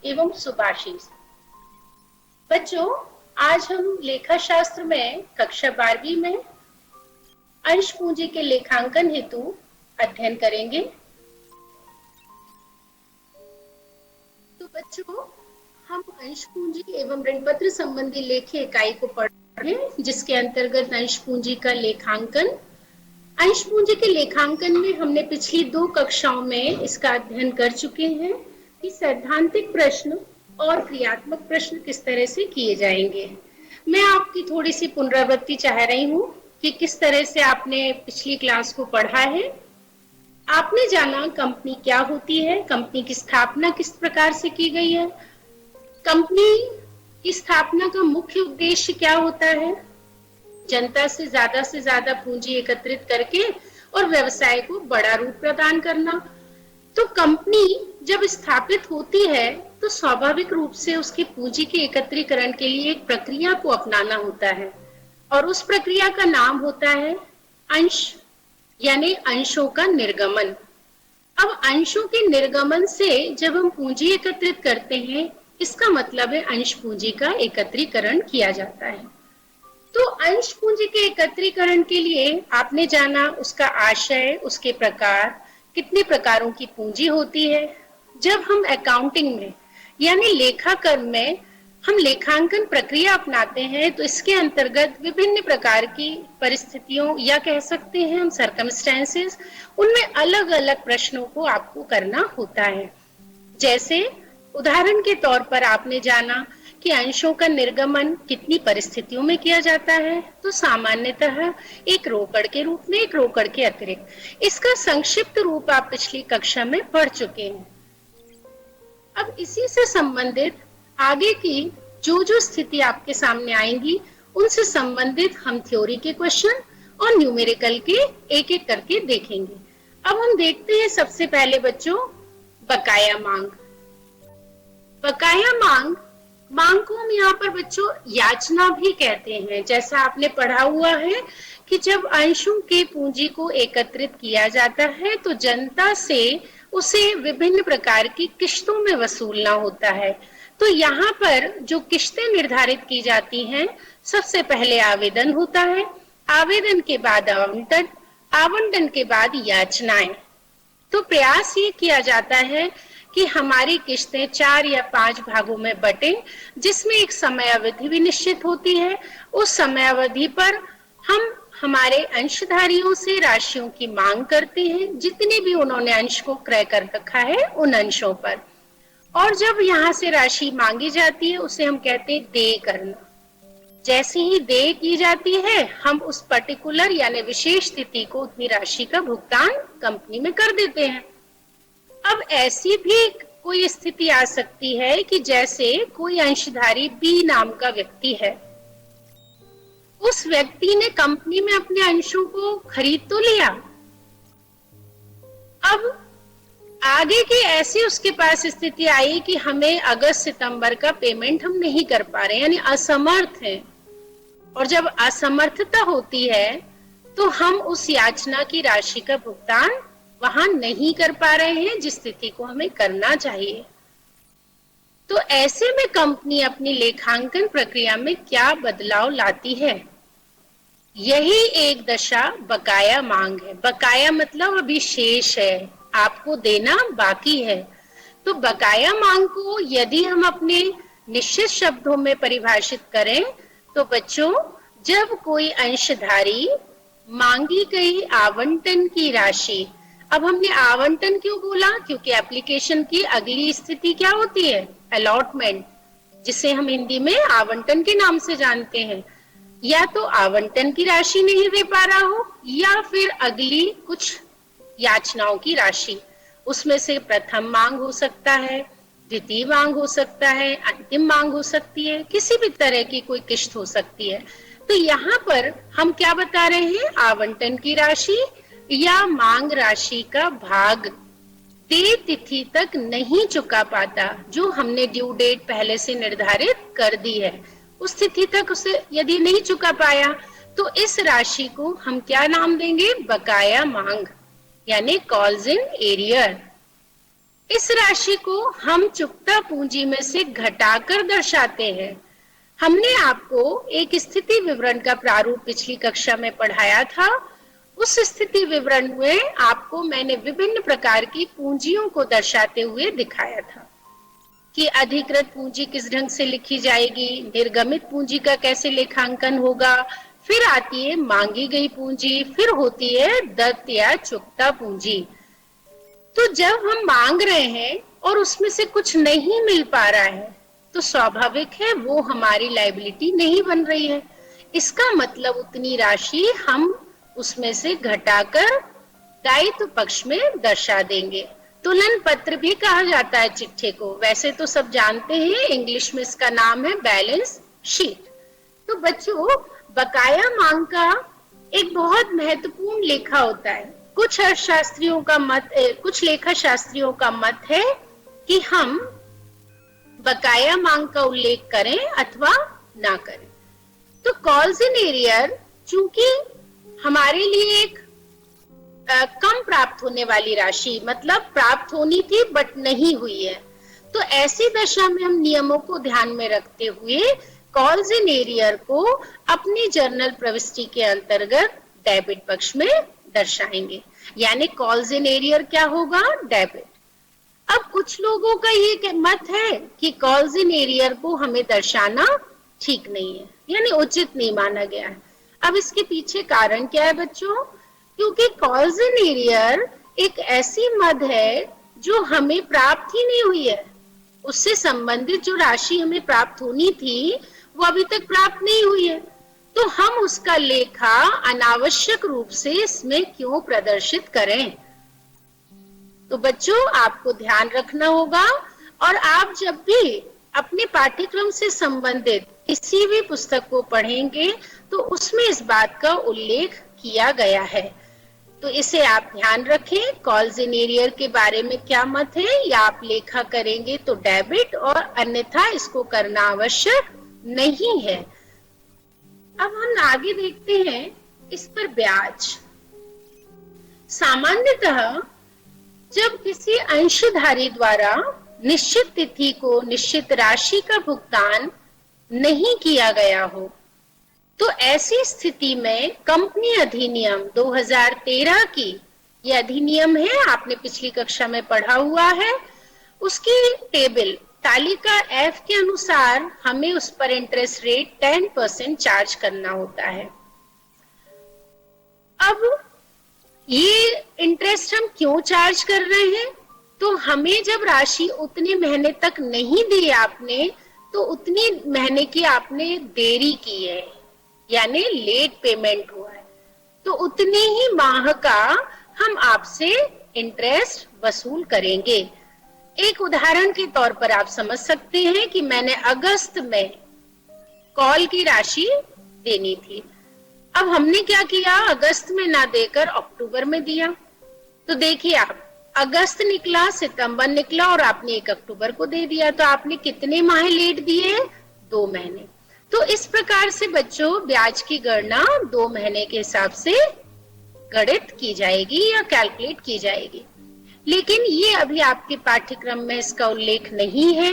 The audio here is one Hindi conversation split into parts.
एवं सुभाषिस। बच्चों, आज हम लेखा शास्त्र में कक्षा 12वीं में अंश पूंजी के लेखांकन हेतु अध्ययन करेंगे। तो बच्चों, हम अंश पूंजी एवं ऋण पत्र संबंधी लेखी इकाई को पढ़ रहे हैं, जिसके अंतर्गत अंश पूंजी का लेखांकन। अंश पूंजी के लेखांकन में हमने पिछली 2 कक्षाओं में इसका अध्ययन कर चुके हैं कि सैद्धांतिक प्रश्न और क्रियात्मक प्रश्न किस तरह से किए जाएंगे। मैं आपकी थोड़ी सी पुनरावृत्ति चाह रही हूँ कि किस तरह से आपने पिछली क्लास को पढ़ा है। आपने जाना कंपनी क्या होती है, कंपनी की स्थापना किस प्रकार से की गई है, कंपनी की स्थापना का मुख्य उद्देश्य क्या होता है, जनता से ज्यादा पूंजी एकत्रित करके और व्यवसाय को बड़ा रूप प्रदान करना। तो कंपनी जब स्थापित होती है तो स्वाभाविक रूप से उसकी पूंजी के एकत्रीकरण के लिए एक प्रक्रिया को अपनाना होता है और उस प्रक्रिया का नाम होता है अंश, यानी अंशों का निर्गमन। अब अंशों के निर्गमन से जब हम पूंजी एकत्रित करते हैं, इसका मतलब है अंश पूंजी का एकत्रीकरण किया जाता है। तो अंश पूंजी के एकत्रीकरण के लिए आपने जाना उसका आशय, उसके प्रकार, कितने प्रकारों की पूंजी होती है। जब हम अकाउंटिंग में यानी लेखाकर्म में हम लेखांकन प्रक्रिया अपनाते हैं तो इसके अंतर्गत विभिन्न प्रकार की परिस्थितियों या कह सकते हैं हम सर्कमस्टेंसेस, उनमें अलग अलग प्रश्नों को आपको करना होता है। जैसे उदाहरण के तौर पर आपने जाना कि अंशों का निर्गमन कितनी परिस्थितियों में किया जाता है, तो सामान्यतः एक रोकड़ के रूप में, एक रोकड़ के अतिरिक्त। इसका संक्षिप्त रूप आप पिछली कक्षा में पढ़ चुके हैं। अब इसी से संबंधित आगे की जो स्थिति आपके सामने आएंगी, उनसे संबंधित हम थ्योरी के क्वेश्चन और न्यूमेरिकल के एक एक करके देखेंगे। अब हम देखते हैं सबसे पहले बच्चों बकाया मांग। बकाया मांग को हम यहाँ पर बच्चों याचना भी कहते हैं। जैसा आपने पढ़ा हुआ है कि जब अंशों के पूंजी को एकत्रित किया जाता है तो जनता से उसे विभिन्न प्रकार की किश्तों में वसूलना होता है। तो यहाँ पर जो किश्तें निर्धारित की जाती हैं, सबसे पहले आवेदन होता है, आवेदन के बाद आवंटन, आवंटन के बाद याचनाएं। तो प्रयास ये किया जाता है कि हमारी किश्तें 4 या 5 भागों में बटे, जिसमें एक समय अवधि भी निश्चित होती है। उस समय अवधि पर हम हमारे अंशधारियों से राशियों की मांग करते हैं, जितने भी उन्होंने अंश को क्रय कर रखा है उन अंशों पर। और जब यहाँ से राशि मांगी जाती है उसे हम कहते हैं देय करना। जैसे ही देय की जाती है, हम उस पर्टिकुलर यानी विशेष तिथि को उतनी राशि का भुगतान कंपनी में कर देते हैं। अब ऐसी भी कोई स्थिति आ सकती है कि जैसे कोई अंशधारी बी नाम का व्यक्ति है, उस व्यक्ति ने कंपनी में अपने अंशों को खरीद तो लिया, अब आगे की ऐसी उसके पास स्थिति आई कि हमें अगस्त सितंबर का पेमेंट हम नहीं कर पा रहे, यानी असमर्थ हैं। और जब असमर्थता होती है तो हम उस याचना की राशि का भुगतान वहां नहीं कर पा रहे हैं जिस स्थिति को हमें करना चाहिए। तो ऐसे में कंपनी अपनी लेखांकन प्रक्रिया में क्या बदलाव लाती है, यही एक दशा बकाया मांग है। बकाया मतलब अभी शेष है, आपको देना बाकी है। तो बकाया मांग को यदि हम अपने निश्चित शब्दों में परिभाषित करें तो बच्चों, जब कोई अंशधारी मांगी गई आवंटन की राशि, अब हमने आवंटन क्यों बोला, क्योंकि एप्लीकेशन की अगली स्थिति क्या होती है, अलॉटमेंट, जिसे हम हिंदी में आवंटन के नाम से जानते हैं। या तो आवंटन की राशि नहीं दे पा रहा हो या फिर अगली कुछ याचनाओं की राशि, उसमें से प्रथम मांग हो सकता है, द्वितीय मांग हो सकता है, अंतिम मांग हो सकती है, किसी भी तरह की कोई किश्त हो सकती है। तो यहाँ पर हम क्या बता रहे हैं, आवंटन की राशि या मांग राशि का भाग देय तिथि तक नहीं चुका पाता, जो हमने ड्यू डेट पहले से निर्धारित कर दी है, उस तिथि तक उसे यदि नहीं चुका पाया तो इस राशि को हम क्या नाम देंगे, बकाया मांग, यानी कॉल्स इन एरियर। इस राशि को हम चुकता पूंजी में से घटाकर दर्शाते हैं। हमने आपको एक स्थिति विवरण का प्रारूप पिछली कक्षा में पढ़ाया था। उस स्थिति विवरण में आपको मैंने विभिन्न प्रकार की पूंजियों को दर्शाते हुए दिखाया था कि अधिकृत पूंजी किस ढंग से लिखी जाएगी, निर्गमित पूंजी का कैसे लेखांकन होगा, फिर आती है मांगी गई पूंजी, फिर होती है दत्त या चुकता पूंजी। तो जब हम मांग रहे हैं और उसमें से कुछ नहीं मिल पा रहा है तो स्वाभाविक है वो हमारी लायबिलिटी नहीं बन रही है। इसका मतलब उतनी राशि हम उसमें से घटाकर दायित्व पक्ष में दर्शा देंगे। तुलन पत्र भी कहा जाता है चिट्ठे को, वैसे तो सब जानते हैं, इंग्लिश में इसका नाम है बैलेंस शीट। तो बच्चों, बकाया मांग का एक बहुत महत्वपूर्ण लेखा होता है। कुछ अर्थशास्त्रियों का मत, कुछ लेखा शास्त्रियों का मत है कि हम बकाया मांग का उल्लेख करें अथवा ना करें। तो कॉल्स इन एरियर चूंकि हमारे लिए एक कम प्राप्त होने वाली राशि, मतलब प्राप्त होनी थी बट नहीं हुई है, तो ऐसी दशा में हम नियमों को ध्यान में रखते हुए कॉल्स इन एरियर को अपनी जर्नल प्रविष्टि के अंतर्गत डेबिट पक्ष में दर्शाएंगे। यानी कॉल्स इन एरियर क्या होगा? डेबिट। अब कुछ लोगों का ये मत है कि कॉल्स इन एरियर को हमें दर्शाना ठीक नहीं है, यानी उचित नहीं माना गया है। अब इसके पीछे कारण क्या है बच्चों? क्योंकि कॉल्स इन एरियर एक ऐसी मद है जो हमें प्राप्त ही नहीं हुई है। उससे संबंधित जो राशि हमें प्राप्त होनी थी वो अभी तक प्राप्त नहीं हुई है, तो हम उसका लेखा अनावश्यक रूप से इसमें क्यों प्रदर्शित करें? तो बच्चों, आपको ध्यान रखना होगा, और आप जब भी अपने पाठ्यक्रम से संबंधित किसी भी पुस्तक को पढ़ेंगे तो उसमें इस बात का उल्लेख किया गया है। तो इसे आप ध्यान रखें। कॉल्स इन एरियर के बारे में क्या मत है, या आप लेखा करेंगे तो डेबिट और अन्यथा इसको करना आवश्यक नहीं है। अब हम आगे देखते हैं इस पर ब्याज। सामान्यतः जब किसी अंशधारी द्वारा निश्चित तिथि को निश्चित राशि का भुगतान नहीं किया गया हो तो ऐसी स्थिति में कंपनी अधिनियम 2013 की, यह अधिनियम है, आपने पिछली कक्षा में पढ़ा हुआ है, उसकी टेबल तालिका F के अनुसार हमें उस पर इंटरेस्ट रेट 10% चार्ज करना होता है। अब ये इंटरेस्ट हम क्यों चार्ज कर रहे हैं? तो हमें जब राशि उतने महीने तक नहीं दी आपने, तो उतनी महीने की आपने देरी की है, यानी लेट पेमेंट हुआ है, तो उतने ही माह का हम आपसे इंटरेस्ट वसूल करेंगे। एक उदाहरण के तौर पर आप समझ सकते हैं कि मैंने अगस्त में कॉल की राशि देनी थी। अब हमने क्या किया, अगस्त में ना देकर अक्टूबर में दिया। तो देखिए, आप अगस्त निकला, सितंबर निकला और आपने 1 अक्टूबर को दे दिया, तो आपने कितने माह लेट दिए? 2 महीने। तो इस प्रकार से बच्चों ब्याज की गणना 2 महीने के हिसाब से गणित की जाएगी या कैलकुलेट की जाएगी। लेकिन ये अभी आपके पाठ्यक्रम में इसका उल्लेख नहीं है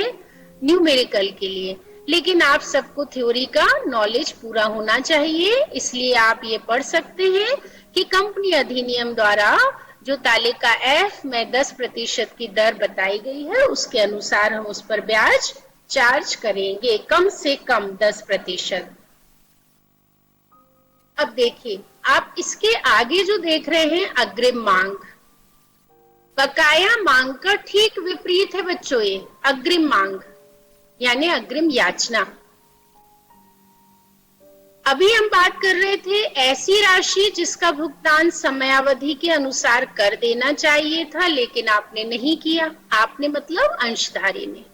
न्यूमेरिकल के लिए, लेकिन आप सबको थ्योरी का नॉलेज पूरा होना चाहिए, इसलिए आप ये पढ़ सकते हैं कि कंपनी अधिनियम द्वारा जो तालिका F में 10% की दर बताई गई है उसके अनुसार हम उस पर ब्याज चार्ज करेंगे, कम से कम 10%। अब देखिए, आप इसके आगे जो देख रहे हैं अग्रिम मांग, बकाया मांग का ठीक विपरीत है बच्चों ये अग्रिम मांग, यानी अग्रिम याचना। अभी हम बात कर रहे थे ऐसी राशि जिसका भुगतान समयावधि के अनुसार कर देना चाहिए था लेकिन आपने नहीं किया, आपने मतलब अंशधारी ने।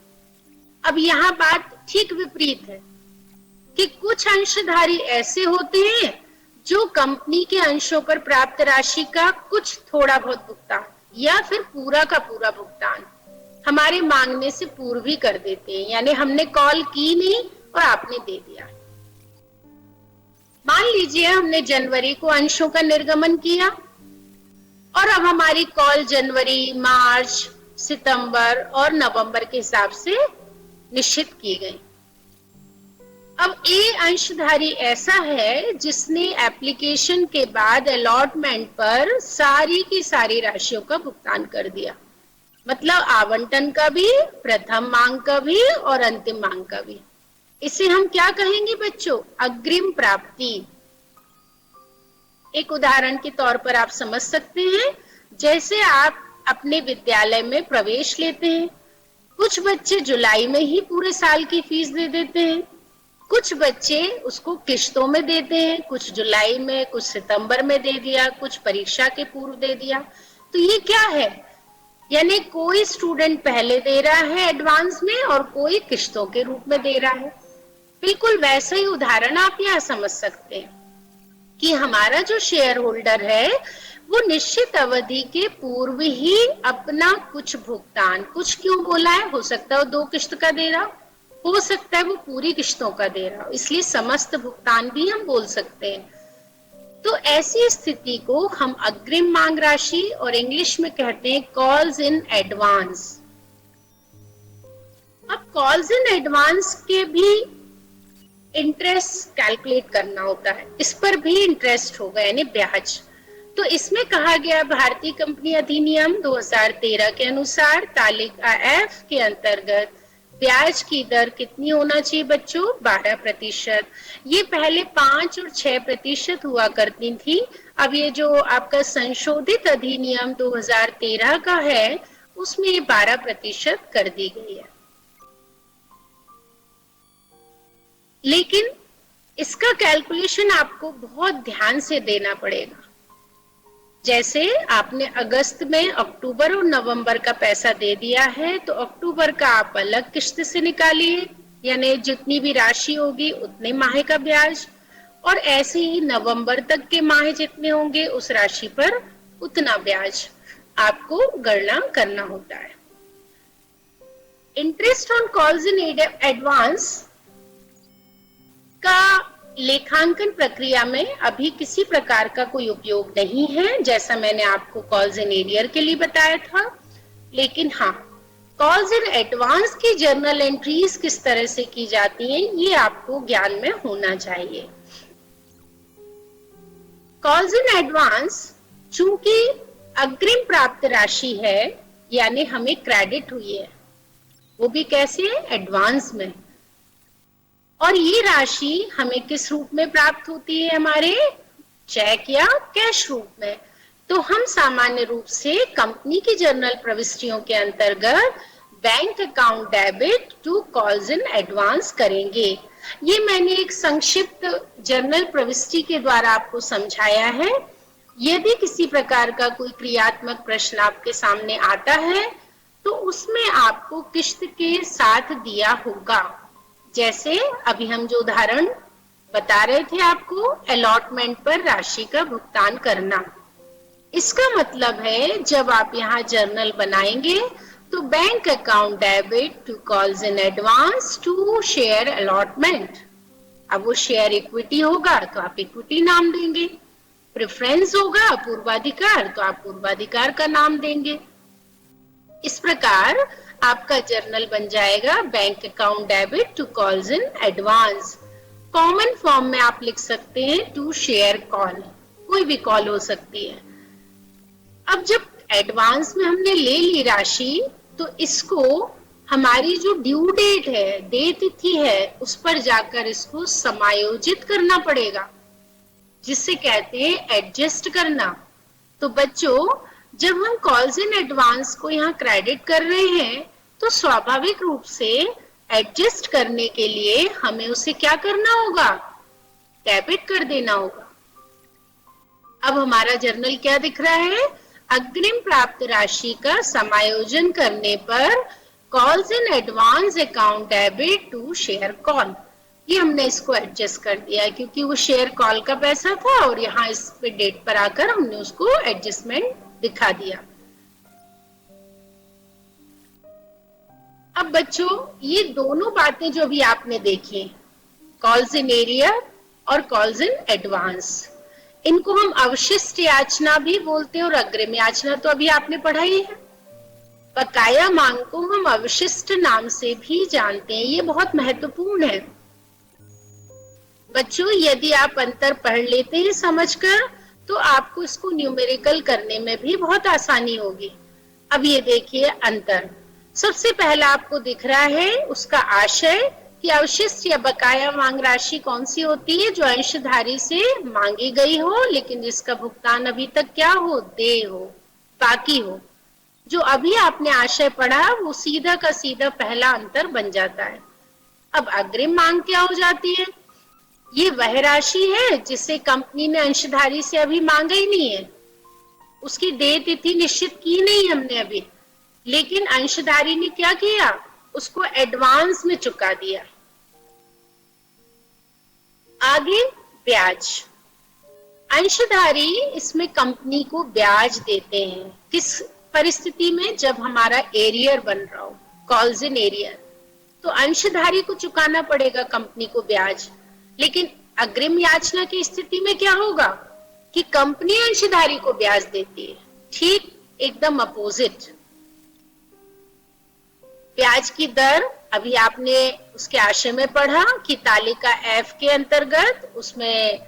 अब यहाँ बात ठीक विपरीत है कि कुछ अंशधारी ऐसे होते हैं जो कंपनी के अंशों पर प्राप्त राशि का कुछ थोड़ा बहुत भुगतान या फिर पूरा का पूरा भुगतान हमारे मांगने से पूर्व ही कर देते हैं, यानी हमने कॉल की नहीं और आपने दे दिया। मान लीजिए हमने जनवरी को अंशों का निर्गमन किया और अब हमारी कॉल जनवरी, मार्च, सितंबर और नवंबर के हिसाब से निश्चित की गई। अब ए अंशधारी ऐसा है जिसने एप्लीकेशन के बाद अलॉटमेंट पर सारी की सारी राशियों का भुगतान कर दिया, मतलब आवंटन का भी, प्रथम मांग का भी और अंतिम मांग का भी। इसे हम क्या कहेंगे बच्चों? अग्रिम प्राप्ति। एक उदाहरण के तौर पर आप समझ सकते हैं, जैसे आप अपने विद्यालय में प्रवेश लेते हैं, कुछ बच्चे जुलाई में ही पूरे साल की फीस दे देते हैं, कुछ बच्चे उसको किश्तों में देते हैं, कुछ जुलाई में, कुछ सितंबर में दे दिया, कुछ परीक्षा के पूर्व दे दिया। तो ये क्या है? यानी कोई स्टूडेंट पहले दे रहा है एडवांस में और कोई किश्तों के रूप में दे रहा है। बिल्कुल वैसा ही उदाहरण आप यहाँ समझ सकते हैं कि हमारा जो शेयर होल्डर है वो निश्चित अवधि के पूर्व ही अपना कुछ भुगतान, कुछ क्यों बोला है, हो सकता है वो 2 किश्त का दे रहा हो सकता है वो पूरी किश्तों का दे रहा हो, इसलिए समस्त भुगतान भी हम बोल सकते हैं। तो ऐसी स्थिति को हम अग्रिम मांग राशि और इंग्लिश में कहते हैं कॉल्स इन एडवांस। अब कॉल्स इन एडवांस के भी इंटरेस्ट कैलकुलेट करना होता है, इस पर भी इंटरेस्ट होगा यानी ब्याज। तो इसमें कहा गया भारतीय कंपनी अधिनियम 2013 के अनुसार तालिका एफ के अंतर्गत ब्याज की दर कितनी होना चाहिए बच्चों? 12%। ये पहले 5 और 6% हुआ करती थी, अब ये जो आपका संशोधित अधिनियम 2013 का है उसमें ये 12% कर दी गई है। लेकिन इसका कैलकुलेशन आपको बहुत ध्यान से देना पड़ेगा। जैसे आपने अगस्त में अक्टूबर और नवंबर का पैसा दे दिया है तो अक्टूबर का आप अलग किश्त से निकालिए, यानी जितनी भी राशि होगी उतने माह का ब्याज, और ऐसे ही नवंबर तक के माह जितने होंगे उस राशि पर उतना ब्याज आपको गणना करना होता है। Interest on calls in advance का लेखांकन प्रक्रिया में अभी किसी प्रकार का कोई उपयोग नहीं है, जैसा मैंने आपको कॉल्स इन एरियर के लिए बताया था। लेकिन हाँ, कॉल्स इन एडवांस की जर्नल एंट्रीज किस तरह से की जाती हैं ये आपको ज्ञान में होना चाहिए। कॉल्स इन एडवांस चूंकि अग्रिम प्राप्त राशि है यानी हमें क्रेडिट हुई है, वो भी कैसे? एडवांस में। और ये राशि हमें किस रूप में प्राप्त होती है? हमारे चेक या कैश रूप में। तो हम सामान्य रूप से कंपनी की जर्नल प्रविष्टियों के अंतर्गत bank account debit to calls in advance करेंगे। ये मैंने एक संक्षिप्त जर्नल प्रविष्टि के द्वारा आपको समझाया है। यदि किसी प्रकार का कोई क्रियात्मक प्रश्न आपके सामने आता है तो उसमें आपको किश्त के साथ दिया होगा। जैसे अभी हम जो उदाहरण बता रहे थे आपको, अलॉटमेंट पर राशि का भुगतान करना। इसका मतलब है जब आप यहाँ जर्नल बनाएंगे तो bank account debit to calls in advance to share allotment. अब वो शेयर इक्विटी होगा तो आप इक्विटी नाम देंगे, प्रेफरेंस होगा पूर्वाधिकार तो आप पूर्वाधिकार का नाम देंगे। इस प्रकार आपका जर्नल बन जाएगा bank account debit to calls in advance. Common form में आप लिख सकते हैं टू शेयर कॉल, कोई भी कॉल हो सकती है। अब जब एडवांस में हमने ले ली राशि तो इसको हमारी जो ड्यू डेट है, देय तिथि है, उस पर जाकर इसको समायोजित करना पड़ेगा, जिससे कहते हैं एडजस्ट करना। तो बच्चों जब हम कॉल्स इन एडवांस को यहाँ क्रेडिट कर रहे हैं तो स्वाभाविक रूप से एडजस्ट करने के लिए हमें उसे क्या करना होगा? डेबिट कर देना होगा। अब हमारा जर्नल क्या दिख रहा है? अग्रिम प्राप्त राशि का समायोजन करने पर calls in advance account debit to share call. ये हमने इसको एडजस्ट कर दिया क्योंकि वो शेयर कॉल का पैसा था और यहाँ इस पे डेट पर आकर हमने उसको एडजस्टमेंट दिखा दिया। अब बच्चों ये दोनों बातें जो भी आपने देखी, कॉल्स इन एरियर और कॉल्स इन एडवांस, इनको हम अवशिष्ट याचना भी बोलते हैं और अग्रिम याचना तो अभी आपने पढ़ा ही है। बकाया मांग को हम अवशिष्ट नाम से भी जानते हैं। ये बहुत महत्वपूर्ण है बच्चों। यदि आप अंतर पढ़ लेते हैं समझकर, तो आपको इसको न्यूमेरिकल करने में भी बहुत आसानी होगी। अब ये देखिए अंतर। सबसे पहला आपको दिख रहा है उसका आशय कि अवशिष्ट या बकाया मांग राशि कौन सी होती है, जो अंशधारी से मांगी गई हो लेकिन जिसका भुगतान अभी तक क्या हो, देय हो, बाकी हो। जो अभी आपने आशय पढ़ा वो सीधा का सीधा पहला अंतर बन जाता है। अब अग्रिम मांग क्या हो जाती है? ये वह राशि है जिसे कंपनी ने अंशधारी से अभी मांगा ही नहीं है, उसकी देय तिथि निश्चित की नहीं हमने अभी, लेकिन अंशधारी ने क्या किया, उसको एडवांस में चुका दिया। आगे ब्याज। अंशधारी इसमें कंपनी को ब्याज देते हैं। किस परिस्थिति में? जब हमारा एरियर बन रहा हो, कॉल्स इन एरियर, तो अंशधारी को चुकाना पड़ेगा कंपनी को ब्याज। लेकिन अग्रिम याचना की स्थिति में क्या होगा कि कंपनी अंशधारी को ब्याज देती है। ठीक एकदम अपोजिट। ब्याज की दर अभी आपने उसके आशय में पढ़ा कि तालिका F के अंतर्गत उसमें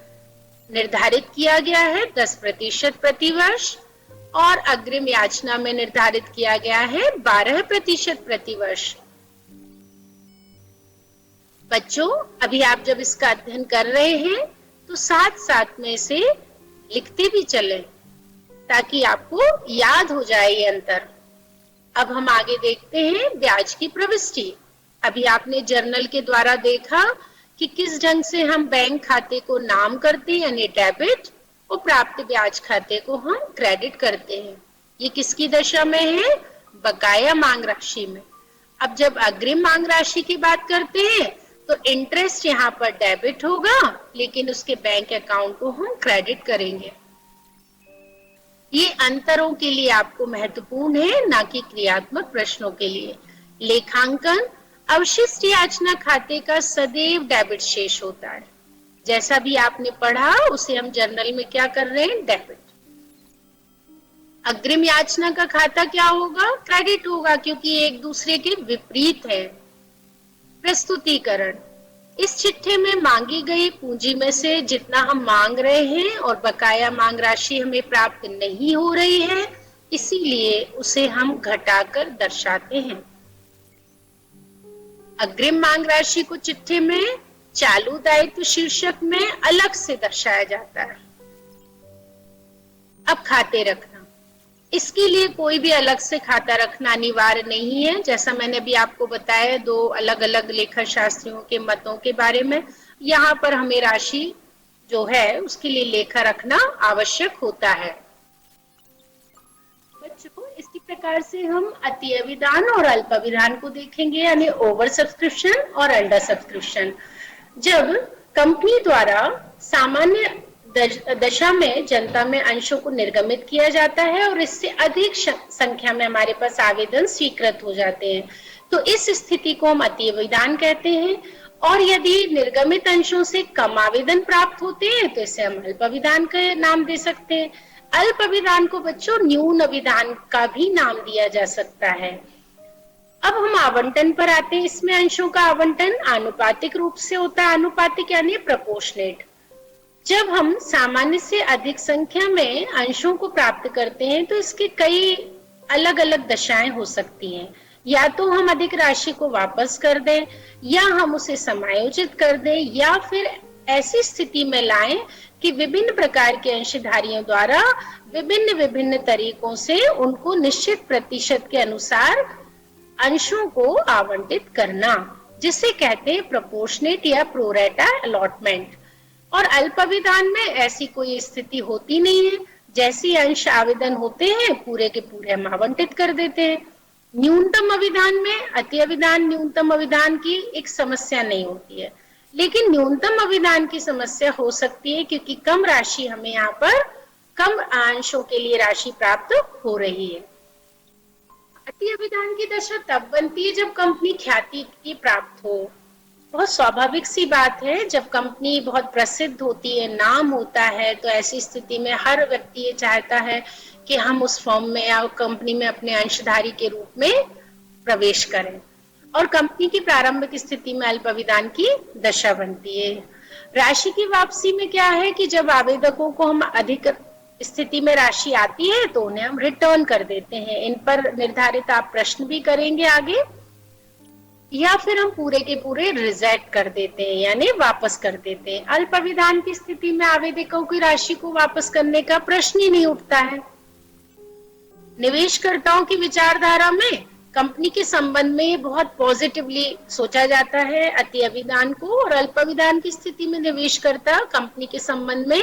निर्धारित किया गया है 10% प्रतिवर्ष, और अग्रिम याचना में निर्धारित किया गया है 12% प्रतिवर्ष। बच्चों अभी आप जब इसका अध्ययन कर रहे हैं तो साथ साथ में से लिखते भी चलें ताकि आपको याद हो जाए ये अंतर। अब हम आगे देखते हैं ब्याज की प्रविष्टि। अभी आपने जर्नल के द्वारा देखा कि किस ढंग से हम बैंक खाते को नाम करते हैं यानी डेबिट, और प्राप्त ब्याज खाते को हम क्रेडिट करते हैं। ये किसकी दशा में है? बकाया मांग राशि में। अब जब अग्रिम मांग राशि की बात करते हैं तो इंटरेस्ट यहाँ पर डेबिट होगा, लेकिन उसके बैंक अकाउंट को हम क्रेडिट करेंगे। ये अंतरों के लिए आपको महत्वपूर्ण है, ना कि क्रियात्मक प्रश्नों के लिए। लेखांकन अवशिष्ट याचना खाते का सदैव डेबिट शेष होता है। जैसा भी आपने पढ़ा उसे हम जर्नल में क्या कर रहे हैं, डेबिट। अग्रिम याचना का खाता क्या होगा? क्रेडिट होगा, क्योंकि एक दूसरे के विपरीत है। प्रस्तुतिकरण। इस चिट्ठे में मांगी गई पूंजी में से जितना हम मांग रहे हैं और बकाया मांग राशि हमें प्राप्त नहीं हो रही है, इसीलिए उसे हम घटाकर दर्शाते हैं। अग्रिम मांग राशि को चिट्ठे में चालू दायित्व शीर्षक में अलग से दर्शाया जाता है। अब खाते रखना, इसके लिए कोई भी अलग से खाता रखना अनिवार्य नहीं है। जैसा मैंने भी आपको बताया दो अलग अलग लेखा शास्त्रियों के मतों के बारे में, यहाँ पर हमें राशि जो है उसके लिए लेखा रखना आवश्यक होता है। बच्चों इसी प्रकार से हम अतिअविधान और अल्पाविधान को देखेंगे, यानी ओवर सब्सक्रिप्शन और अंडर सब्सक्रिप्शन। जब कंपनी द्वारा सामान्य दशा में जनता में अंशों को निर्गमित किया जाता है और इससे अधिक संख्या में हमारे पास आवेदन स्वीकृत हो जाते हैं, तो इस स्थिति को हम अतिअविधान कहते हैं। और यदि निर्गमित अंशों से कम आवेदन प्राप्त होते हैं तो इसे हम अल्पाविधान का नाम दे सकते हैं। अल्पाविधान को बच्चों न्यून अविधान का भी नाम दिया जा सकता है। अब हम आवंटन पर आते हैं। इसमें अंशों का आवंटन आनुपातिक रूप से होता है। आनुपातिक यानी प्रोपोर्शनेट। जब हम सामान्य से अधिक संख्या में अंशों को प्राप्त करते हैं तो इसके कई अलग अलग दशाएं हो सकती हैं। या तो हम अधिक राशि को वापस कर दें, या हम उसे समायोजित कर दें, या फिर ऐसी स्थिति में लाएं कि विभिन्न प्रकार के अंशधारियों द्वारा विभिन्न विभिन्न तरीकों से उनको निश्चित प्रतिशत के अनुसार अंशों को आवंटित करना, जिसे कहते हैं प्रोपोर्शनेट या प्रोरेटा अलॉटमेंट। और अल्पाविधान में ऐसी कोई स्थिति होती नहीं है। जैसे अंश आवेदन होते हैं पूरे के पूरे हम आवंटित कर देते हैं। न्यूनतम अविधान में अति अविधान न्यूनतम अविधान की एक समस्या नहीं होती है, लेकिन न्यूनतम अविधान की समस्या हो सकती है क्योंकि कम राशि हमें यहाँ पर कम अंशों के लिए राशि प्राप्त हो रही है। अति अविधान की दशा तब बनती है जब कंपनी ख्याति की प्राप्त हो। बहुत स्वाभाविक सी बात है, जब कंपनी बहुत प्रसिद्ध होती है, नाम होता है, तो ऐसी स्थिति में हर व्यक्ति ये चाहता है कि हम उस फर्म में या कंपनी में अपने अंशधारी के रूप में प्रवेश करें। और कंपनी की प्रारंभिक स्थिति में अल्पावधान की दशा बनती है। राशि की वापसी में क्या है कि जब आवेदकों को हम अधिक स्थिति में राशि आती है तो उन्हें हम रिटर्न कर देते हैं। इन पर निर्धारित आप प्रश्न भी करेंगे आगे, या फिर हम पूरे के पूरे रिजेक्ट कर देते हैं यानी वापस कर देते हैं। अल्पावधान की स्थिति में आवेदकों की राशि को वापस करने का प्रश्न ही नहीं उठता है। निवेशकर्ताओं की विचारधारा में कंपनी के संबंध में बहुत पॉजिटिवली सोचा जाता है अति अभिदान को, और अल्पावधान की स्थिति में निवेशकर्ता कंपनी के संबंध में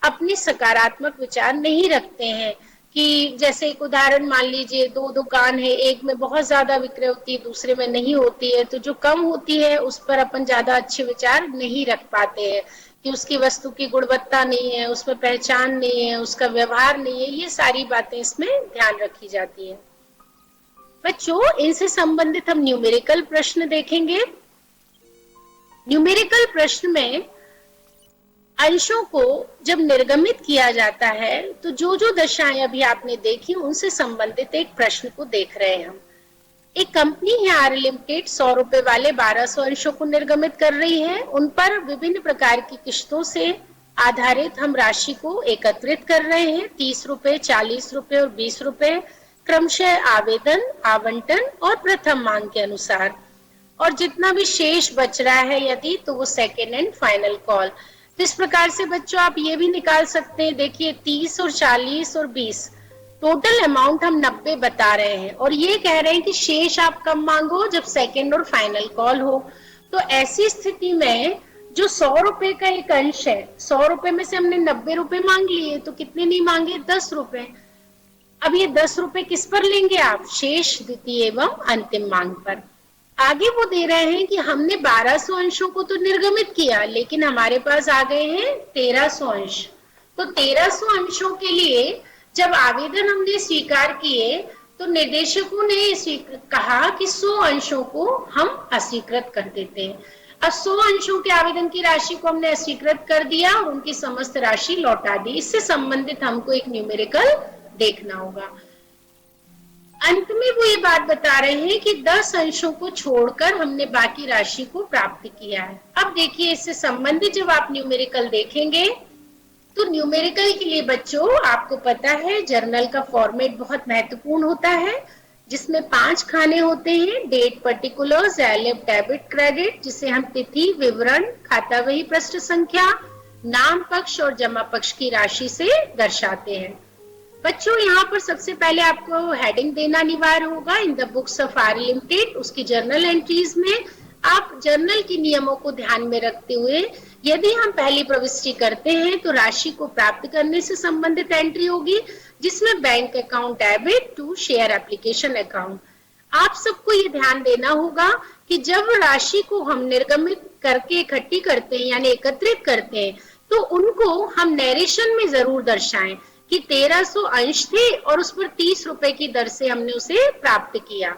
अपने सकारात्मक विचार नहीं रखते हैं। कि जैसे एक उदाहरण मान लीजिए, दो दुकान है, एक में बहुत ज्यादा विक्रय होती है, दूसरे में नहीं होती है, तो जो कम होती है उस पर अपन ज्यादा अच्छे विचार नहीं रख पाते हैं कि उसकी वस्तु की गुणवत्ता नहीं है, उसमें पहचान नहीं है, उसका व्यवहार नहीं है, ये सारी बातें इसमें ध्यान रखी जाती है। बच्चों, इनसे संबंधित हम न्यूमेरिकल प्रश्न देखेंगे। न्यूमेरिकल प्रश्न में अंशों को जब निर्गमित किया जाता है तो जो जो दशाएं अभी आपने देखी उनसे संबंधित एक प्रश्न को देख रहे हैं हम। एक कंपनी है आर लिमिटेड, 100 रुपए वाले 1200 अंशों को निर्गमित कर रही है। उन पर विभिन्न प्रकार की किश्तों से आधारित हम राशि को एकत्रित कर रहे हैं, 30 रुपए, 40 रुपए और 20 रुपए, क्रमशः आवेदन, आवंटन और प्रथम मांग के अनुसार। और जितना भी शेष बच रहा है यदि, तो वो सेकेंड एंड फाइनल कॉल। तो इस प्रकार से बच्चों आप ये भी निकाल सकते हैं, देखिए 30 और 40 और 20, टोटल अमाउंट हम 90 बता रहे हैं और ये कह रहे हैं कि शेष आप कब मांगो, जब सेकेंड और फाइनल कॉल हो। तो ऐसी स्थिति में जो 100 रुपए का एक अंश है, 100 रुपए में से हमने 90 रुपए मांग लिए, तो कितने नहीं मांगे, 10 रुपए। अब ये 10 रुपए किस पर लेंगे आप, शेष, द्वितीय एवं अंतिम मांग पर। आगे वो दे रहे हैं कि हमने 1200 अंशों को तो निर्गमित किया, लेकिन हमारे पास आ गए हैं 1300 अंश। तो 1300 अंशों के लिए जब आवेदन हमने स्वीकार किए तो निदेशकों ने कहा कि 100 अंशों को हम अस्वीकृत कर देते हैं। अब 100 अंशों के आवेदन की राशि को हमने अस्वीकृत कर दिया और उनकी समस्त राशि लौटा दी। इससे संबंधित हमको एक न्यूमेरिकल देखना होगा। अंत में वो ये बात बता रहे हैं कि 10 अंशों को छोड़कर हमने बाकी राशि को प्राप्त किया है। अब देखिए, इससे संबंधित जब आप न्यूमेरिकल देखेंगे तो न्यूमेरिकल के लिए बच्चों आपको पता है जर्नल का फॉर्मेट बहुत महत्वपूर्ण होता है, जिसमें 5 खाने होते हैं, date, particulars, LF, debit, credit, जिसे हम तिथि, विवरण, खाता वही, पृष्ठ संख्या, नाम पक्ष और जमा पक्ष की राशि से दर्शाते हैं। बच्चों, यहाँ पर सबसे पहले आपको हेडिंग देना अनिवार्य होगा, in the books of R limited. उसकी जर्नल एंट्रीज में आप जर्नल के नियमों को ध्यान में रखते हुए यदि हम पहली प्रविष्टि करते हैं तो राशि को प्राप्त करने से संबंधित एंट्री होगी, जिसमें bank account debit to share application account. आप सबको ये ध्यान देना होगा कि जब राशि को हम निर्गमित करके इकट्ठी करते हैं यानी एकत्रित करते हैं, तो उनको हम नरेशन में जरूर दर्शाएं कि 1300 अंश थे और उस पर 30 रुपए की दर से हमने उसे प्राप्त किया।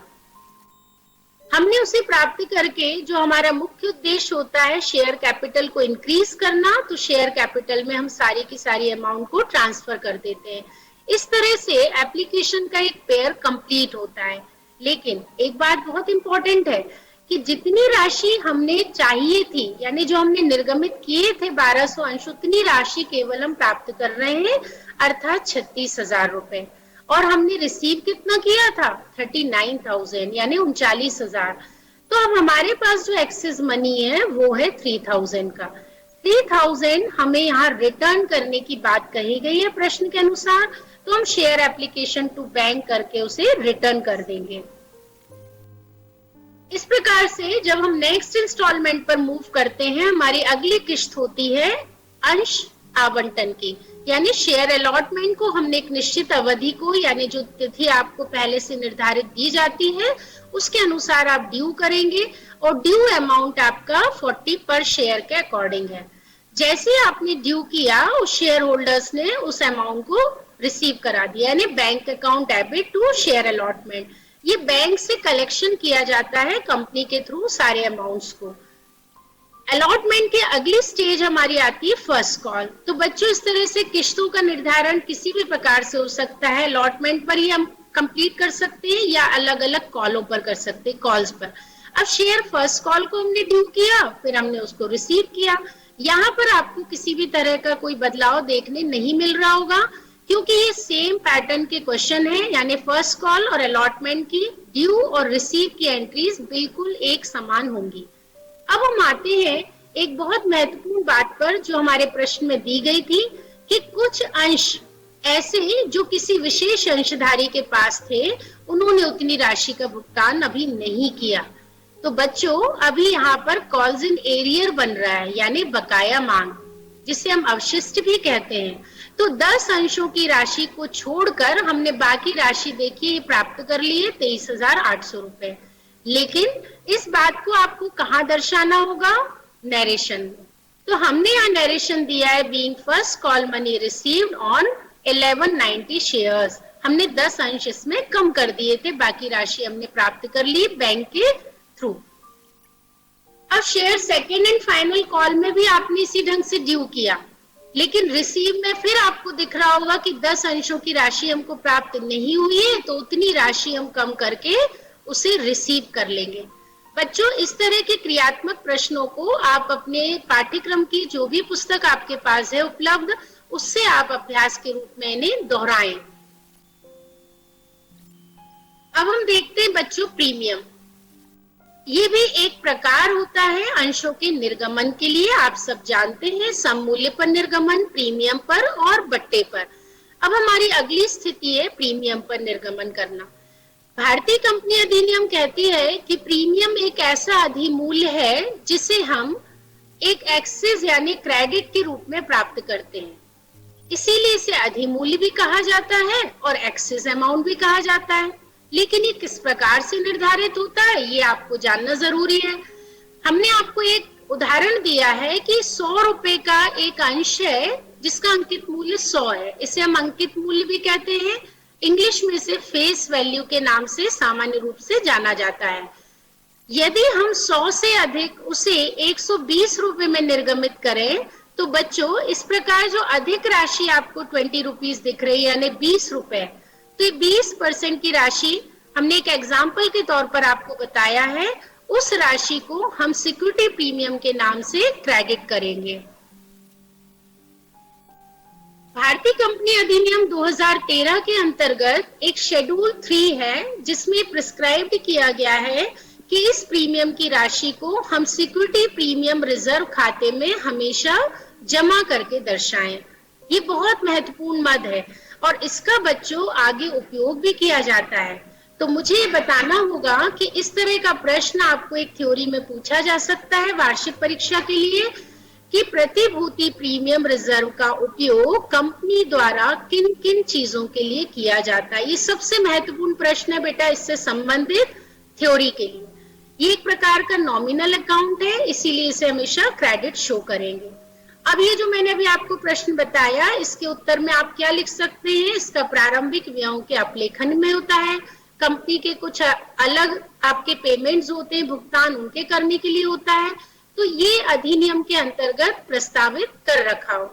हमने उसे प्राप्त करके जो हमारा मुख्य उद्देश्य होता है शेयर कैपिटल को इंक्रीज करना, तो शेयर कैपिटल में हम सारी की सारी अमाउंट को ट्रांसफर कर देते हैं। इस तरह से एप्लीकेशन का एक पेयर कंप्लीट होता है। लेकिन एक बात बहुत इंपॉर्टेंट है कि जितनी राशि हमने चाहिए थी यानी जो हमने निर्गमित किए थे 1200 अंश, उतनी राशि केवल हम प्राप्त कर रहे हैं, अर्थात 36,000 रुपए। और हमने रिसीव कितना किया था, 39,000 यानी 39,000। तो अब हमारे पास जो एक्सेस मनी है वो है 3,000 का। 3,000 हमें यहाँ रिटर्न करने की बात कही गई है प्रश्न के अनुसार, तो हम शेयर एप्लीकेशन टू बैंक करके उसे रिटर्न कर देंगे। इस प्रकार से जब हम नेक्स्ट इंस्टॉलमेंट पर मूव करते हैं, हमारी अगली किश्त होती है अंश आवंटन की, यानी शेयर अलॉटमेंट को हमने एक निश्चित अवधि को यानी जो तिथि आपको पहले से निर्धारित दी जाती है उसके अनुसार आप ड्यू करेंगे और ड्यू अमाउंट आपका 40 पर शेयर के अकॉर्डिंग है। जैसे आपने ड्यू किया, उस शेयर होल्डर्स ने उस अमाउंट को रिसीव करा दिया, यानी bank account debit to share allotment. ये बैंक से कलेक्शन किया जाता है कंपनी के थ्रू सारे अमाउंट्स को। अलॉटमेंट की अगली स्टेज हमारी आती है फर्स्ट कॉल। तो बच्चों इस तरह से किश्तों का निर्धारण किसी भी प्रकार से हो सकता है, अलॉटमेंट पर ही हम कंप्लीट कर सकते हैं या अलग अलग कॉलों पर कर सकते हैं, कॉल्स पर। अब शेयर फर्स्ट कॉल को हमने ड्यू किया, फिर हमने उसको रिसीव किया। यहाँ पर आपको किसी भी तरह का कोई बदलाव देखने नहीं मिल रहा होगा, क्योंकि ये सेम पैटर्न के क्वेश्चन है, यानी फर्स्ट कॉल और अलॉटमेंट की ड्यू और रिसीव की एंट्रीज बिल्कुल एक समान होंगी। अब हम आते हैं एक बहुत महत्वपूर्ण बात पर जो हमारे प्रश्न में दी गई थी कि कुछ अंश ऐसे जो किसी विशेष अंशधारी के पास थे, उन्होंने उतनी राशि का भुगतान अभी नहीं किया। तो बच्चों अभी यहाँ पर कॉल्स इन एरियर बन रहा है, यानी बकाया मांग, जिसे हम अवशिष्ट भी कहते हैं। तो 10 अंशों की राशि को छोड़कर हमने बाकी राशि देखिए प्राप्त कर ली है 23,800 रुपए। लेकिन इस बात को आपको कहाँ दर्शाना होगा? नरेशन में। तो हमने यहाँ नरेशन दिया है being first call money received on 1190 shares. हमने 10 अंश इसमें कम कर दिए थे, बाकी राशि हमने प्राप्त कर ली बैंक के थ्रू। अब share second and final call में भी आपने इसी ढंग से ड्यू किया, लेकिन रिसीव में फिर आपको दिख रहा होगा कि 10 अंशों की राशि हमको प्राप्त नहीं हुई है, तो उतनी राशि हम कम करके उसे रिसीव कर लेंगे। बच्चों इस तरह के क्रियात्मक प्रश्नों को आप अपने पाठ्यक्रम की जो भी पुस्तक आपके पास है उपलब्ध, उससे आप अभ्यास के रूप में इन्हें दोहराएं। अब हम देखते हैं बच्चों प्रीमियम। ये भी एक प्रकार होता है अंशों के निर्गमन के लिए। आप सब जानते हैं सम मूल्य पर निर्गमन, प्रीमियम पर और बट्टे पर। अब हमारी अगली स्थिति है प्रीमियम पर निर्गमन करना। भारतीय कंपनी अधिनियम कहती है कि प्रीमियम एक ऐसा अधिमूल्य है जिसे हम एक एक्सेस यानी क्रेडिट के रूप में प्राप्त करते हैं, इसीलिए इसे अधिमूल्य भी कहा जाता है और एक्सेस अमाउंट भी कहा जाता है। लेकिन ये किस प्रकार से निर्धारित होता है ये आपको जानना जरूरी है। हमने आपको एक उदाहरण दिया है कि 100 रुपए का एक अंश है जिसका अंकित मूल्य 100 है, इसे हम अंकित मूल्य भी कहते हैं। इंग्लिश में इसे फेस वैल्यू के नाम से सामान्य रूप से जाना जाता है। यदि हम 100 से अधिक उसे 120 रुपए में निर्गमित करें तो बच्चों इस प्रकार जो अधिक राशि आपको 20 रुपीज दिख रही है यानी 20 रुपए, तो ये 20% की राशि हमने एक एग्जाम्पल के तौर पर आपको बताया है, उस राशि को हम सिक्योरिटी प्रीमियम के नाम से क्रेडिट करेंगे। भारतीय कंपनी अधिनियम 2013 के अंतर्गत एक शेड्यूल 3 है जिसमें प्रिस्क्राइब्ड किया गया है कि इस प्रीमियम की राशि को हम सिक्योरिटी प्रीमियम रिजर्व खाते में हमेशा जमा करके दर्शाएं। ये बहुत महत्वपूर्ण मद है और इसका बच्चों आगे उपयोग भी किया जाता है। तो मुझे ये बताना होगा कि इस तरह का प्रश्न आपको एक थ्योरी में पूछा जा सकता है वार्षिक परीक्षा के लिए कि प्रतिभूति प्रीमियम रिजर्व का उपयोग कंपनी द्वारा किन किन चीजों के लिए किया जाता है। ये सबसे महत्वपूर्ण प्रश्न है बेटा इससे संबंधित थ्योरी के लिए। ये एक प्रकार का नॉमिनल अकाउंट है, इसीलिए इसे हमेशा क्रेडिट शो करेंगे। अब ये जो मैंने अभी आपको प्रश्न बताया इसके उत्तर में आप क्या लिख सकते हैं? इसका प्रारंभिक व्ययों के अपलेखन में होता है, कंपनी के कुछ अलग आपके पेमेंट्स होते हैं भुगतान उनके करने के लिए होता है, तो ये अधिनियम के अंतर्गत प्रस्तावित कर रखा हो।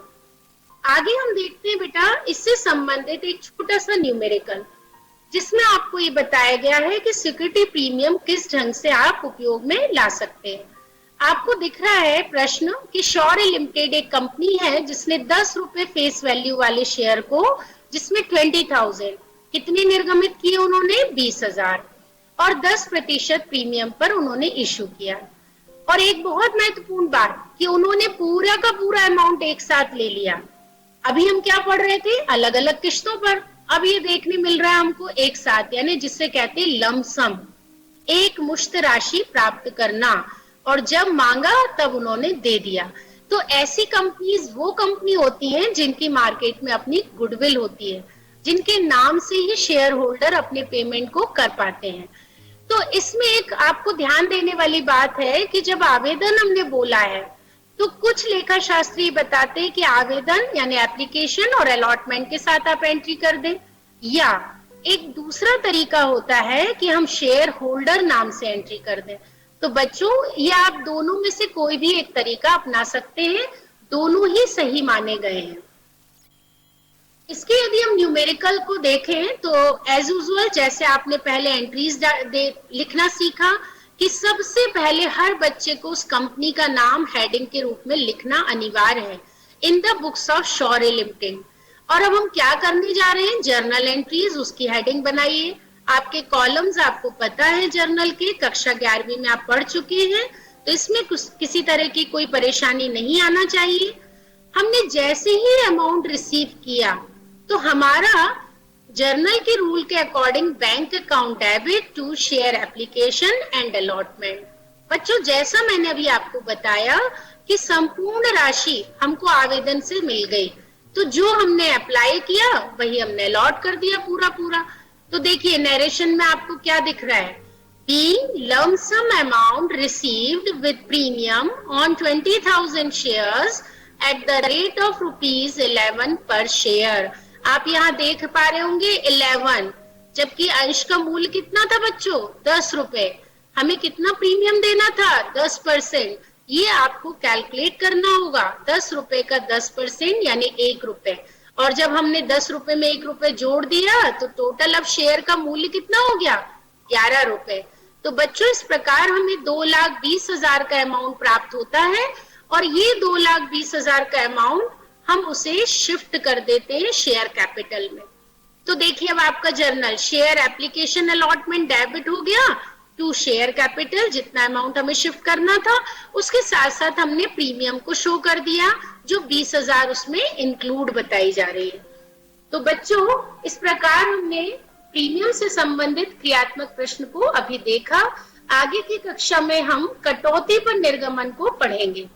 आगे हम देखते हैं बेटा इससे संबंधित एक छोटा सा न्यूमेरिकल जिसमें आपको ये बताया गया है कि सिक्योरिटी प्रीमियम किस ढंग से आप उपयोग में ला सकते हैं। आपको दिख रहा है प्रश्न कि शौर्य लिमिटेड एक कंपनी है जिसने 10 रुपए फेस वैल्यू वाले शेयर को जिसमें 20,000 कितने निर्गमित किए उन्होंने 20,000 और 10% प्रीमियम पर उन्होंने इश्यू किया। और एक बहुत महत्वपूर्ण बात कि उन्होंने पूरा का पूरा अमाउंट एक साथ ले लिया। अभी हम क्या पढ़ रहे थे? अलग अलग किश्तों पर। अब ये देखने मिल रहा है हमको एक साथ, यानी जिससे कहते हैं लमसम, एक मुश्त राशि प्राप्त करना, और जब मांगा तब उन्होंने दे दिया। तो ऐसी कंपनीज वो कंपनी होती हैं जिनकी मार्केट में अपनी गुडविल होती है, जिनके नाम से ही शेयर होल्डर अपने पेमेंट को कर पाते हैं। तो इसमें एक आपको ध्यान देने वाली बात है कि जब आवेदन हमने बोला है तो कुछ लेखा शास्त्री बताते हैं कि आवेदन यानी एप्लीकेशन और अलॉटमेंट के साथ आप एंट्री कर दें, या एक दूसरा तरीका होता है कि हम शेयर होल्डर नाम से एंट्री कर दें। तो बच्चों ये आप दोनों में से कोई भी एक तरीका अपना सकते हैं, दोनों ही सही माने गए हैं। इसके यदि हम न्यूमेरिकल को देखें तो एज यूजुअल जैसे आपने पहले एंट्रीज लिखना सीखा कि सबसे पहले हर बच्चे को उस कंपनी का नाम हेडिंग के रूप में लिखना अनिवार्य है इन the books of Shaurya limited. और अब हम क्या करने जा रहे हैं, जर्नल एंट्रीज, उसकी हेडिंग बनाइए। आपके कॉलम्स आपको पता है जर्नल के, कक्षा 11वीं में आप पढ़ चुके हैं, तो इसमें किसी तरह की कोई परेशानी नहीं आना चाहिए। हमने जैसे ही अमाउंट रिसीव किया तो हमारा जर्नल के रूल के according bank account debit to share application and allotment. बच्चों जैसा मैंने अभी आपको बताया कि संपूर्ण राशि हमको आवेदन से मिल गई, तो जो हमने अप्लाई किया वही हमने अलॉट कर दिया पूरा पूरा। तो देखिए नरेशन में आपको क्या दिख रहा है, being lump sum amount received with premium on 20,000 shares at the rate of rupees 11 per share। आप यहाँ देख पा रहे होंगे 11, जबकि अंश का मूल्य कितना था बच्चों, 10 रुपए। हमें कितना प्रीमियम देना था, 10%। ये आपको कैलकुलेट करना होगा, 10 रुपए का 10% यानी 1 रुपए। और जब हमने 10 रुपए में 1 रुपए जोड़ दिया तो टोटल अब शेयर का मूल्य कितना हो गया, 11 रुपए। तो बच्चों इस प्रकार हमें 2,20,000 का अमाउंट प्राप्त होता है और ये 2,20,000 का अमाउंट हम उसे शिफ्ट कर देते हैं शेयर कैपिटल में। तो देखिए अब आपका journal share application allotment debit हो गया टू शेयर कैपिटल, जितना अमाउंट हमें शिफ्ट करना था उसके साथ साथ हमने प्रीमियम को शो कर दिया जो 20,000 उसमें इंक्लूड बताई जा रही है। तो बच्चों इस प्रकार हमने प्रीमियम से संबंधित क्रियात्मक प्रश्न को अभी देखा। आगे की कक्षा में हम कटौती पर निर्गमन को पढ़ेंगे।